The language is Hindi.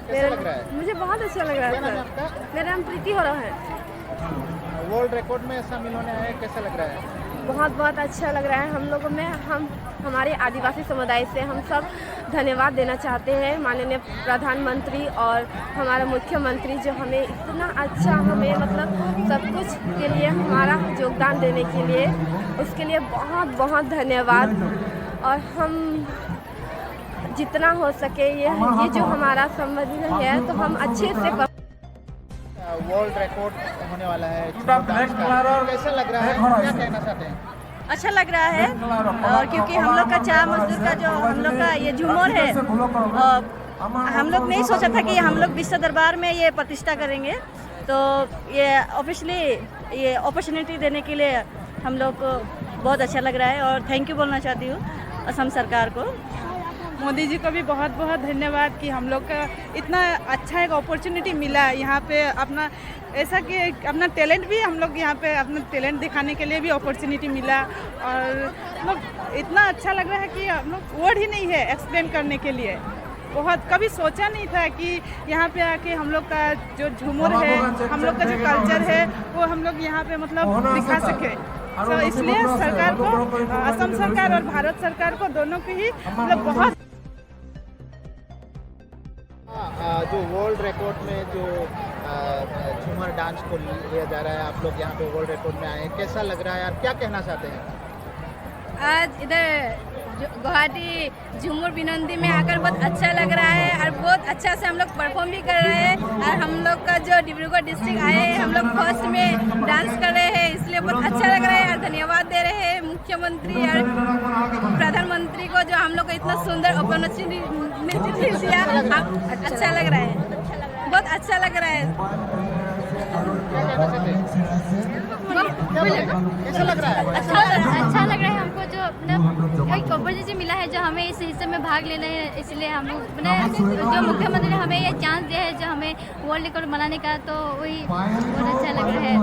कैसा लग रहा है? मुझे बहुत अच्छा लग रहा क्या नाम है है आपका? सर। मेरा नाम प्रीति हो रहा है। वर्ल्ड रिकॉर्ड में शामिल होने आए, कैसा लग रहा है? बहुत बहुत अच्छा लग रहा है। हम लोगों में हमारे आदिवासी समुदाय से हम सब धन्यवाद देना चाहते हैं माननीय प्रधानमंत्री और हमारा मुख्यमंत्री जो हमें इतना अच्छा हमें मतलब सब कुछ के लिए हमारा योगदान देने के लिए उसके लिए बहुत बहुत धन्यवाद। और हम जितना हो सके ये जो हमारा संबंध है तो हम अच्छे से वर्ल्ड रिकॉर्ड होने वाला है डांस का, कैसा लग रहा है, क्या कहना चाहते हैं? अच्छा लग रहा है और क्योंकि हम लोग का चार मजदूर का जो हम लोग का ये झूमर है हम लोग नहीं सोचा था कि हम लोग विश्व दरबार में ये प्रतिष्ठा करेंगे, तो ये ऑफिशियली ये अपॉर्चुनिटी देने के लिए हम लोग को बहुत अच्छा लग रहा है और थैंक यू बोलना चाहती हूँ असम सरकार को। मोदी जी को भी बहुत बहुत धन्यवाद कि हम लोग का इतना अच्छा एक अपॉर्चुनिटी मिला यहाँ पे अपना ऐसा कि अपना टैलेंट भी हम लोग यहाँ पे अपना टैलेंट दिखाने के लिए भी अपॉर्चुनिटी मिला। और मतलब इतना अच्छा लग रहा है कि हम लोग वर्ड ही नहीं है एक्सप्लेन करने के लिए। बहुत कभी सोचा नहीं था कि यहाँ पे आके हम लोग का जो झूमर है हम लोग का जो कल्चर है वो हम लोग यहाँ पे मतलब दिखा सके। तो इसलिए सरकार को असम सरकार और भारत सरकार को दोनों को ही मतलब बहुत जो वर्ल्ड रिकॉर्ड में जो झूमर डांस को लिया जा रहा है, आप लोग यहाँ पे वर्ल्ड रिकॉर्ड में आए हैं, कैसा लग रहा है, आप क्या कहना चाहते हैं? आज इधर गुवाहाटी झूमर बिनंदी में आकर बहुत अच्छा लग रहा है और बहुत अच्छा से हम लोग परफॉर्म भी कर रहे हैं। और हम लोग का जो डिब्रूगढ़ डिस्ट्रिक्ट आए हैं हम लोग फर्स्ट में डांस कर रहे हैं, इसलिए बहुत अच्छा लग रहा है और धन्यवाद दे रहे हैं मुख्यमंत्री और प्रधानमंत्री को जो हम लोग को इतना सुंदर अपॉर्चुनिटी दिया। अच्छा लग रहा है, बहुत अच्छा लग रहा है। क्या कहना चाहते हैं? कैसा लग रहा है? अच्छा लग रहा है हमको जो मतलब एक अपॉर्चुनिटी मिला है जो हमें इस हिस्से में भाग लेना है, इसलिए हम लोग जो मुख्यमंत्री ने हमें ये चांस दिया है जो हमें वर्ल्ड रिकॉर्ड बनाने का, तो वही बहुत अच्छा लग रहा है।